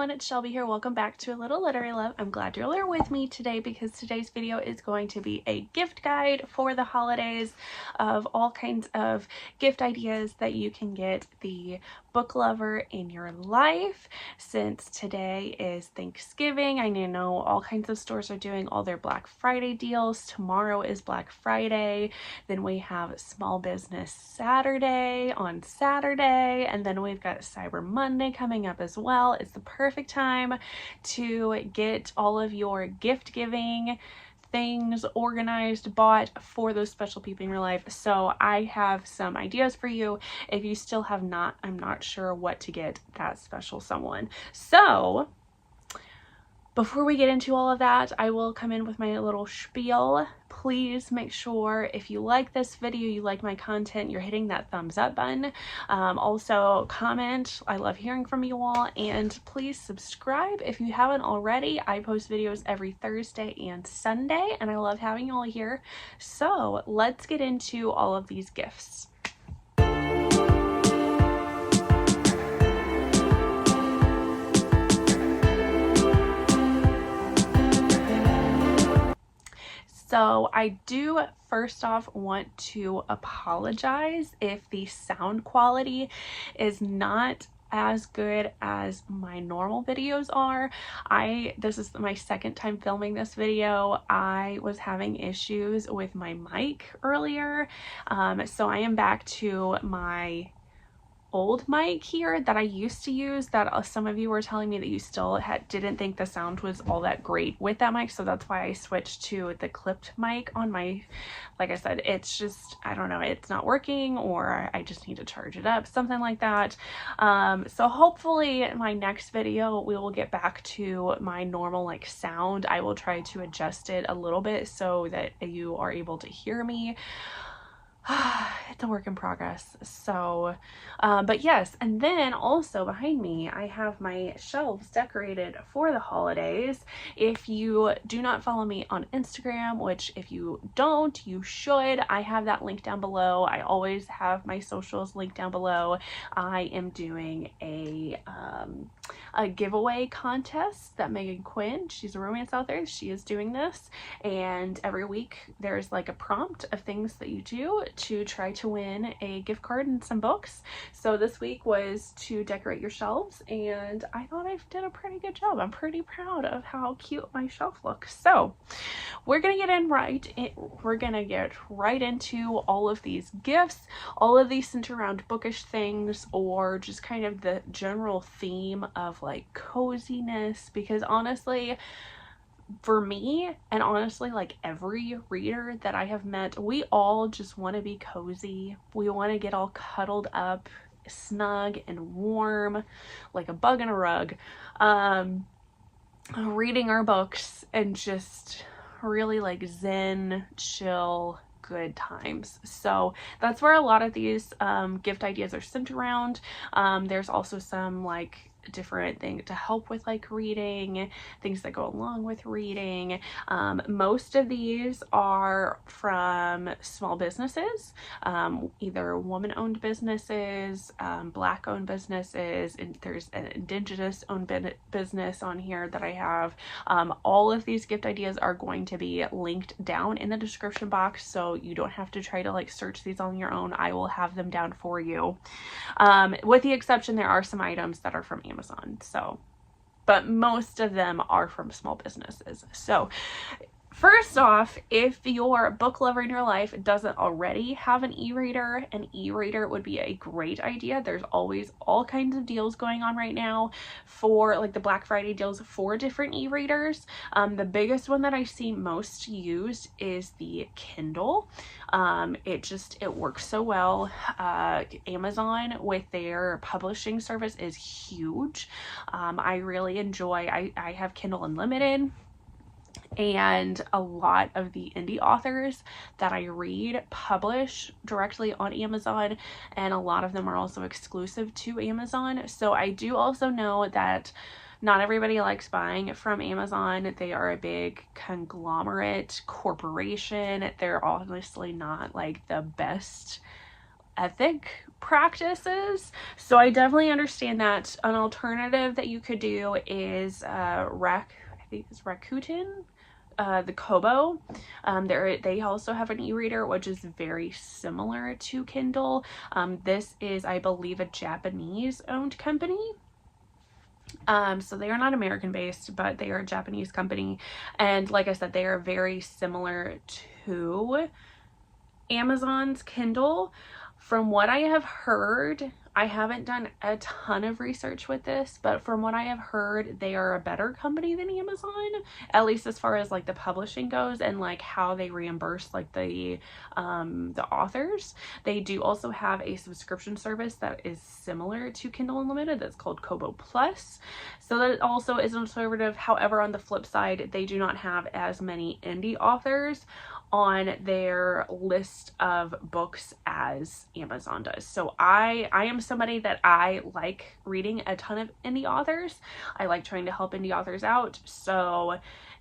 everyone, it's Shelby here. Welcome back to A Little Literary Love. I'm glad you're here with me today because today's video is going to be a gift guide for the holidays of all kinds of gift ideas that you can get the book lover in your life. Since today is Thanksgiving, I know all kinds of stores are doing all their Black Friday deals. Tomorrow is Black Friday. Then we have Small Business Saturday on Saturday, and then we've got Cyber Monday coming up as well. It's the perfect time to get all of your gift giving things organized, bought for those special people in your life. So I have some ideas for you if you still have not, I'm not sure what to get that special someone. So before we get into all of that, I will come in with my little spiel. Please make sure if you like this video, you like my content, you're hitting that thumbs up button. Also comment. I love hearing from you all, and please subscribe if you haven't already. I post videos every Thursday and Sunday, and I love having you all here. So let's get into all of these gifts. So I do first off want to apologize if the sound quality is not as good as my normal videos are. This is my second time filming this video. I was having issues with my mic earlier, so I am back to my old mic here that I used to use, that some of you were telling me that you still didn't think the sound was all that great with that mic, so that's why I switched to the clipped mic on my, like I said, it's just, I don't know, it's not working, or I just need to charge it up, something like that. So hopefully in my next video we will get back to my normal like sound. I will try to adjust it a little bit so that you are able to hear me. It's a work in progress. So but yes, and then also behind me I have my shelves decorated for the holidays. If you do not follow me on Instagram, which if you don't, you should, I have that link down below. I always have my socials linked down below. I am doing a giveaway contest that Megan Quinn, she's a romance author, she is doing this, and every week there's like a prompt of things that you do to try to win a gift card and some books. So this week was to decorate your shelves, and I thought I did a pretty good job. I'm pretty proud of how cute my shelf looks. So we're gonna get right into all of these gifts. All of these center around bookish things, or just kind of the general theme of like coziness, because honestly, for me, and honestly like every reader that I have met, we all just want to be cozy. We want to get all cuddled up, snug and warm, like a bug in a rug, reading our books and just really like zen, chill, good times. So that's where a lot of these gift ideas are centered around. There's also some like different things to help with like reading, things that go along with reading. Most of these are from small businesses, either woman-owned businesses, Black-owned businesses, and there's an Indigenous-owned business on here that I have. All of these gift ideas are going to be linked down in the description box, so you don't have to try to like search these on your own. I will have them down for you. With the exception, there are some items that are from Amazon, so, but most of them are from small businesses. So first off, if your book lover in your life doesn't already have an e-reader, an e-reader would be a great idea. There's always all kinds of deals going on right now for like the Black Friday deals for different e-readers. The biggest one that I see most used is the Kindle. It works so well. Amazon with their publishing service is huge. I really enjoy, I have Kindle Unlimited, and a lot of the indie authors that I read publish directly on Amazon, and a lot of them are also exclusive to Amazon. So I do also know that not everybody likes buying from Amazon. They are a big conglomerate corporation. They're honestly not like the best ethic practices. So I definitely understand that. An alternative that you could do is I think it's Rakuten, the Kobo. They also have an e-reader which is very similar to Kindle. This is, I believe, a Japanese owned company. So they are not American based, but they are a Japanese company, and like I said, they are very similar to Amazon's Kindle. From what I have heard, I haven't done a ton of research with this, but from what I have heard, they are a better company than Amazon, at least as far as like the publishing goes and like how they reimburse like the authors. They do also have a subscription service that is similar to Kindle Unlimited that's called Kobo Plus. So that also is an alternative. However, on the flip side, they do not have as many indie authors on their list of books as Amazon does. So I am somebody that I like reading a ton of indie authors. I like trying to help indie authors out. So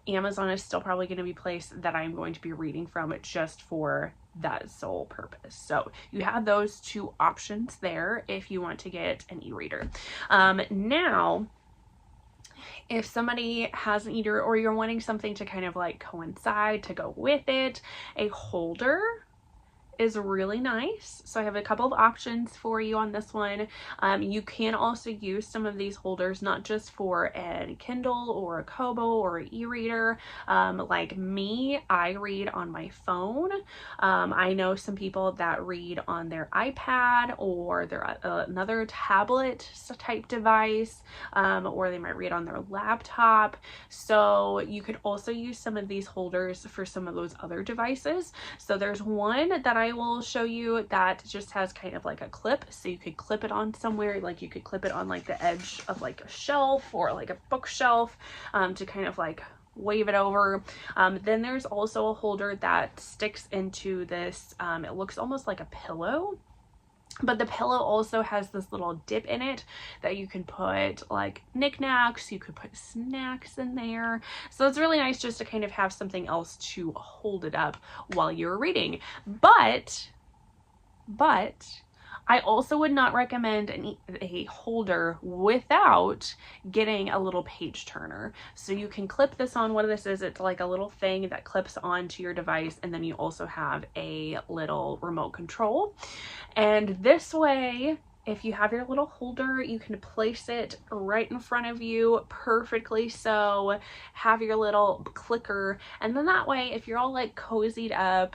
Amazon is still probably going to be a place that I'm going to be reading from just for that sole purpose. So you have those two options there if you want to get an e-reader. Now, if somebody has an e-reader or you're wanting something to kind of like coincide to go with it, a holder is really nice. So I have a couple of options for you on this one. You can also use some of these holders not just for a Kindle or a Kobo or an e-reader. Like me, I read on my phone. I know some people that read on their iPad or their another tablet type device, or they might read on their laptop. So you could also use some of these holders for some of those other devices. So there's one that I will show you that just has kind of like a clip, so you could clip it on somewhere, like you could clip it on like the edge of like a shelf or like a bookshelf, to kind of like wave it over. Then there's also a holder that sticks into this, it looks almost like a pillow, but the pillow also has this little dip in it that you can put like knickknacks, you could put snacks in there. So it's really nice just to kind of have something else to hold it up while you're reading. But I also would not recommend a holder without getting a little page turner. So you can clip this on. What this is, it's like a little thing that clips onto your device, and then you also have a little remote control. And this way, if you have your little holder, you can place it right in front of you perfectly. So have your little clicker, and then that way, if you're all like cozied up,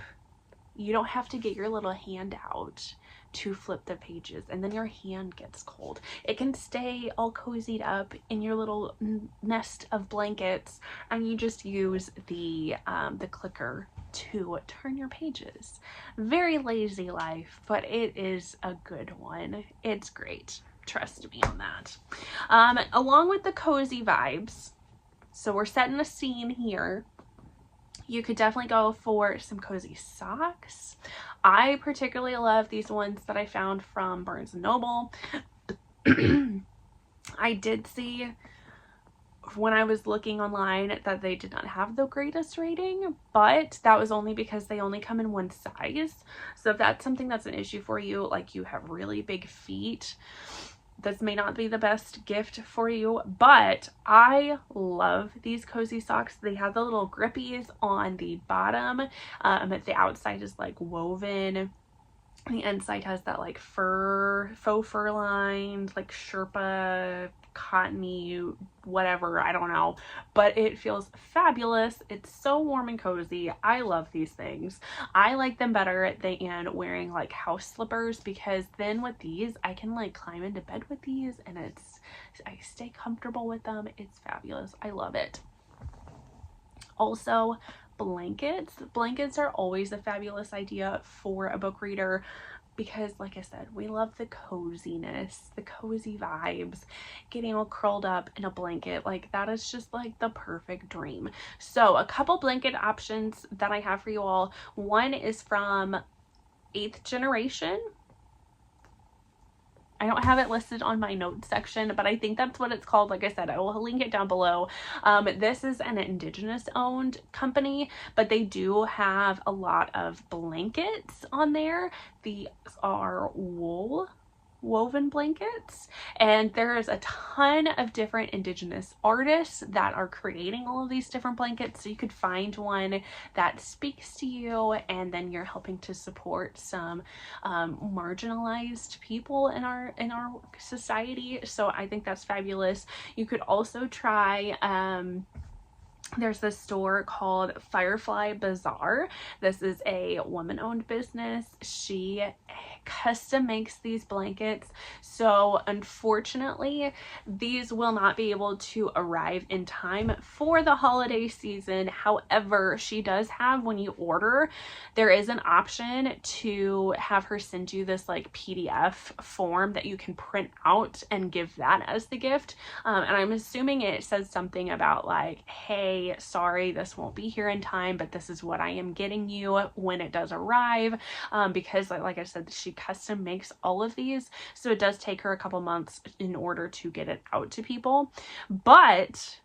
you don't have to get your little hand out to flip the pages and then your hand gets cold. It can stay all cozied up in your little nest of blankets, and you just use the clicker to turn your pages. Very lazy life, but it is a good one. It's great. Trust me on that. Along with the cozy vibes, so we're setting a scene here. You could definitely go for some cozy socks. I particularly love these ones that I found from Barnes & Noble. I did see when I was looking online that they did not have the greatest rating, but that was only because they only come in one size. So if that's something that's an issue for you, like you have really big feet, this may not be the best gift for you. But I love these cozy socks. They have the little grippies on the bottom. The outside is like woven. The inside has that like faux fur lined, like Sherpa, cottony, whatever, I don't know, but it feels fabulous. It's so warm and cozy. I love these things. I like them better than wearing like house slippers, because then with these I can like climb into bed with these and I stay comfortable with them. It's fabulous. I love it. Also, blankets are always a fabulous idea for a book reader, because like I said, we love the coziness, the cozy vibes, getting all curled up in a blanket. Like that is just like the perfect dream. So a couple blanket options that I have for you all. One is from 8th Generation. I don't have it listed on my notes section, but I think that's what it's called. Like I said, I will link it down below. This is an Indigenous owned company, but they do have a lot of blankets on there. These are woven blankets, and there's a ton of different Indigenous artists that are creating all of these different blankets, so you could find one that speaks to you, and then you're helping to support some marginalized people in our society. So I think that's fabulous. You could also try there's this store called Firefly Bazaar. This is a woman-owned business. She custom makes these blankets. So unfortunately, these will not be able to arrive in time for the holiday season. However, she does have, when you order, there is an option to have her send you this like PDF form that you can print out and give that as the gift. And I'm assuming it says something about like, hey, sorry, this won't be here in time, but this is what I am getting you when it does arrive, because like I said, she custom makes all of these, so it does take her a couple months in order to get it out to people. But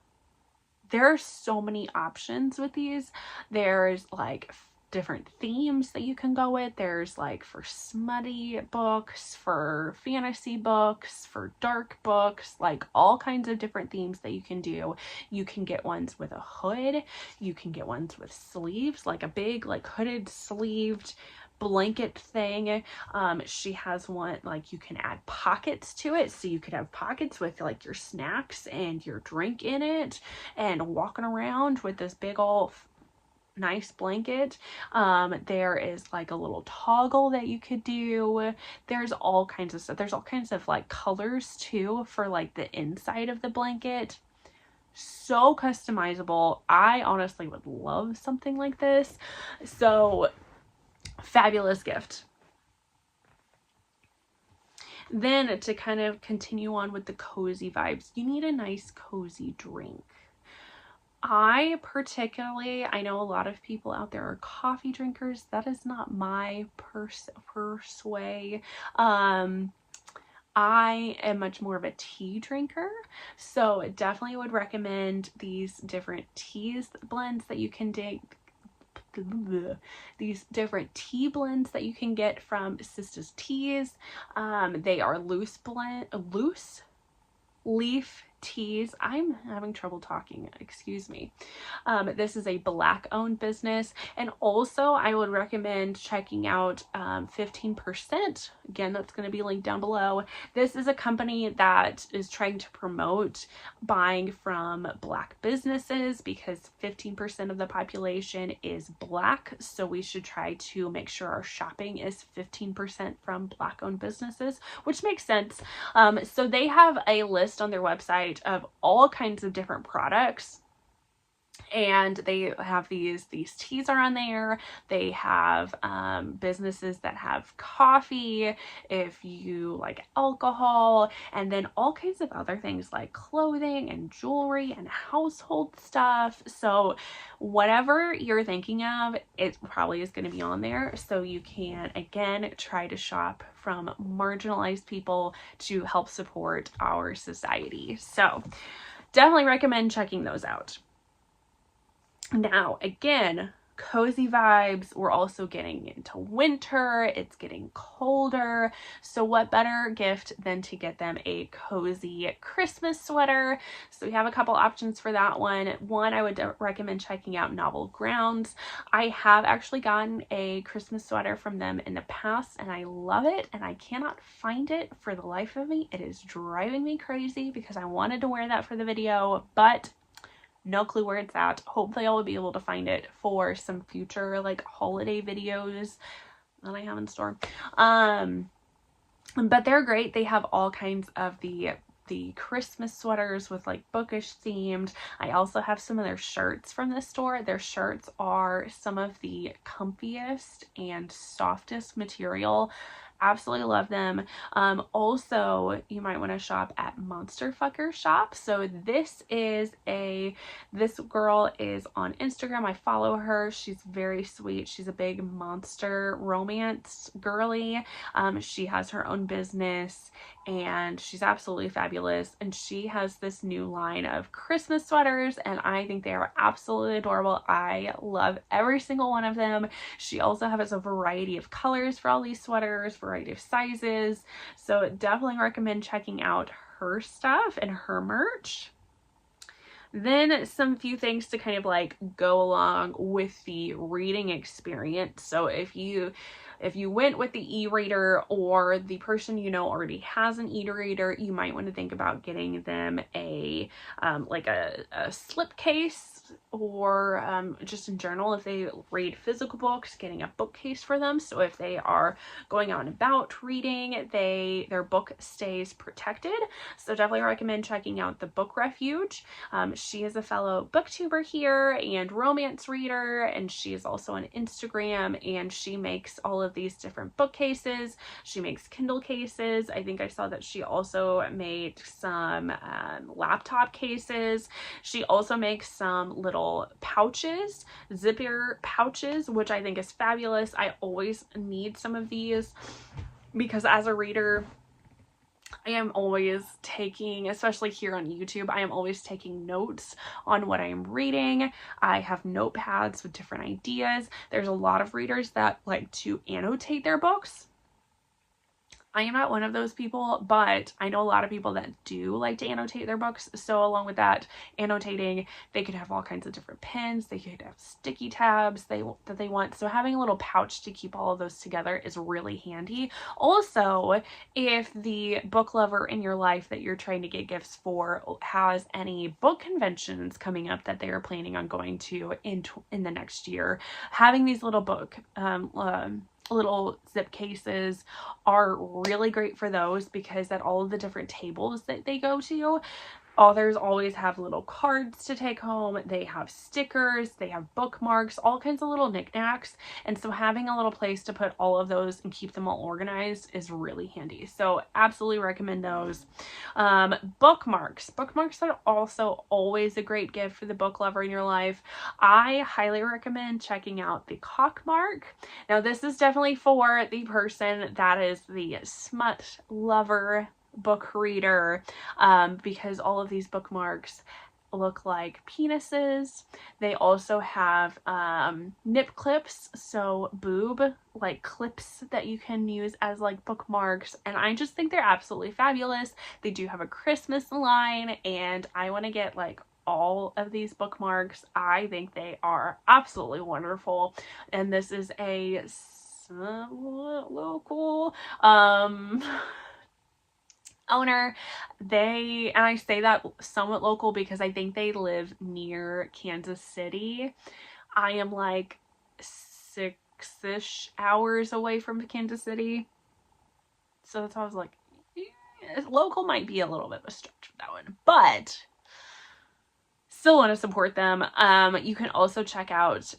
there are so many options with these. There's like different themes that you can go with. There's like for smutty books, for fantasy books, for dark books, like all kinds of different themes that you can do. You can get ones with a hood. You can get ones with sleeves, like a big like hooded sleeved blanket thing. She has one like you can add pockets to it, so you could have pockets with like your snacks and your drink in it, and walking around with this big old nice blanket. There is like a little toggle that you could do. There's all kinds of stuff. There's all kinds of like colors too for like the inside of the blanket. So customizable. I honestly would love something like this. So fabulous gift. Then to kind of continue on with the cozy vibes, you need a nice cozy drink. I know a lot of people out there are coffee drinkers. That is not my per se. I am much more of a tea drinker, so definitely would recommend these different teas blends that you can these different tea blends that you can get from Sista's Teas. They are loose leaf teas. I'm having trouble talking, excuse me. This is a Black owned business, and also I would recommend checking out 15%. Again, that's going to be linked down below. This is a company that is trying to promote buying from Black businesses, because 15% of the population is Black, so we should try to make sure our shopping is 15% from Black owned businesses, which makes sense. So they have a list on their website of all kinds of different products, and they have these teas are on there. They have businesses that have coffee, if you like alcohol, and then all kinds of other things like clothing and jewelry and household stuff. So whatever you're thinking of, it probably is going to be on there, so you can again try to shop from marginalized people to help support our society. So definitely recommend checking those out. Now, again, cozy vibes. We're also getting into winter. It's getting colder. So what better gift than to get them a cozy Christmas sweater? So we have a couple options for that one. One, I would recommend checking out Novel Grounds. I have actually gotten a Christmas sweater from them in the past, and I love it, and I cannot find it for the life of me. It is driving me crazy because I wanted to wear that for the video, but no clue where it's at. Hopefully I will be able to find it for some future like holiday videos that I have in store. But they're great. They have all kinds of the Christmas sweaters with like bookish themed. I also have some of their shirts from this store. Their shirts are some of the comfiest and softest material. Absolutely love them. Also, you might want to shop at Monster Fucker Shop. So this girl is on Instagram. I follow her. She's very sweet. She's a big monster romance girly. She has her own business, and she's absolutely fabulous. And she has this new line of Christmas sweaters, and I think they are absolutely adorable. I love every single one of them. She also has a variety of colors for all these sweaters, variety of sizes. So definitely recommend checking out her stuff and her merch. Then some few things to kind of like go along with the reading experience. So if you went with the e-reader, or the person you know already has an e-reader, you might want to think about getting them a like a slip case, or just in general, if they read physical books, getting a bookcase for them. So if they are going out and about reading, their book stays protected. So definitely recommend checking out the Book Refuge. She is a fellow booktuber here and romance reader, and she is also on Instagram, and she makes all of these different bookcases. She makes Kindle cases. I think I saw that she also made some laptop cases. She also makes some little pouches, zipper pouches, which I think is fabulous. I always need some of these because as a reader, I am always taking, especially here on YouTube, I am always taking notes on what I am reading. I have notepads with different ideas. There's a lot of readers that like to annotate their books. I am not one of those people, but I know a lot of people that do like to annotate their books. So along with that annotating, they could have all kinds of different pens. They could have sticky tabs that they want. So having a little pouch to keep all of those together is really handy. Also, if the book lover in your life that you're trying to get gifts for has any book conventions coming up that they are planning on going to in the next year, having these little little zip cases are really great for those, because at all of the different tables that they go to, authors always have little cards to take home. They have stickers, they have bookmarks, all kinds of little knickknacks. And so having a little place to put all of those and keep them all organized is really handy. So absolutely recommend those. Bookmarks. Bookmarks are also always a great gift for the book lover in your life. I highly recommend checking out the Cockmark. Now this is definitely for the person that is the smut lover book reader, because all of these bookmarks look like penises. They also have nip clips, so boob like clips that you can use as like bookmarks, and I just think they're absolutely fabulous. They do have a Christmas line, and I want to get like all of these bookmarks. I think they are absolutely wonderful, and this is a local owner. And I say that somewhat local because I think they live near Kansas City. I am like 6-ish hours away from Kansas City, so that's why I was like, local might be a little bit of a stretch with that one, but still want to support them. You can also check out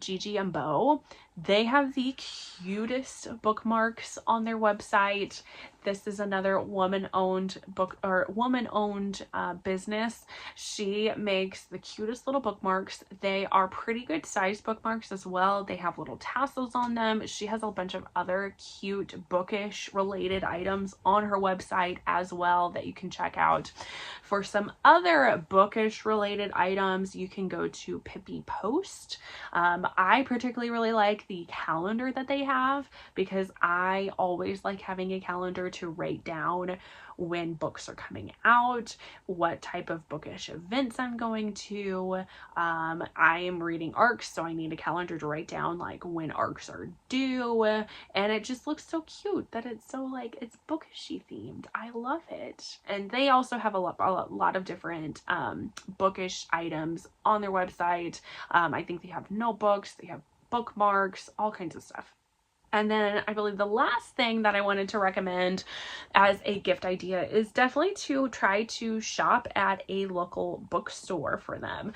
Gigi and Bo. They have the cutest bookmarks on their website. This is another woman-owned business. She makes the cutest little bookmarks. They are pretty good sized bookmarks as well. They have little tassels on them. She has a bunch of other cute bookish related items on her website as well that you can check out. For some other bookish related items, you can go to Pippi Post. I particularly really like the calendar that they have, because I always like having a calendar to write down when books are coming out, what type of bookish events I'm going to. I am reading ARCs, so I need a calendar to write down like when ARCs are due, and it just looks so cute that it's so like it's bookishy themed. I love it. And they also have a lot of different bookish items on their website. I think they have notebooks, they have bookmarks, all kinds of stuff. And then I believe the last thing that I wanted to recommend as a gift idea is definitely to try to shop at a local bookstore for them.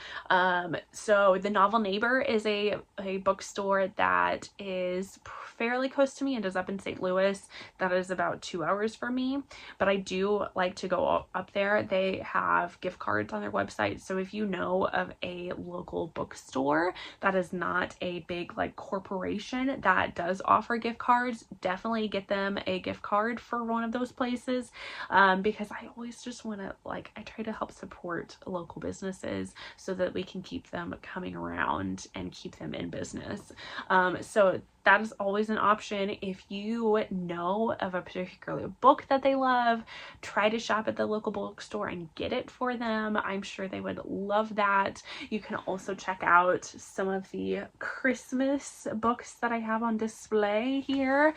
So the Novel Neighbor is a bookstore that is fairly close to me and is up in St. Louis, that is about 2 hours for me, but I do like to go up there. They have gift cards on their website, so if you know of a local bookstore that is not a big like corporation that does offer gift cards, definitely get them a gift card for one of those places, because I always just want to, like, I try to help support local businesses so that we can keep them coming around and keep them in business. So that is always an option. If you know of a particular book that they love, try to shop at the local bookstore and get it for them. I'm sure they would love that. You can also check out some of the Christmas books that I have on display here.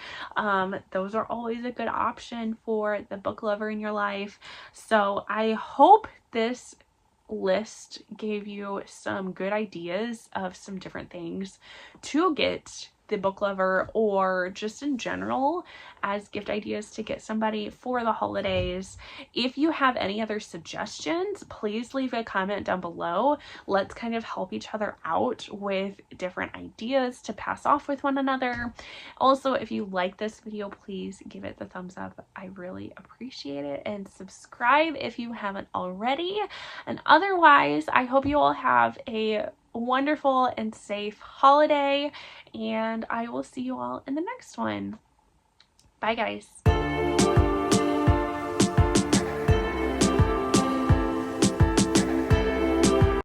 Those are always a good option for the book lover in your life. So I hope this list gave you some good ideas of some different things to get the book lover, or just in general as gift ideas to get somebody for the holidays. If you have any other suggestions, please leave a comment down below. Let's kind of help each other out with different ideas to pass off with one another. Also, if you like this video, please give it the thumbs up. I really appreciate it, and subscribe if you haven't already. And otherwise, I hope you all have a wonderful and safe holiday, and I will see you all in the next one. Bye guys.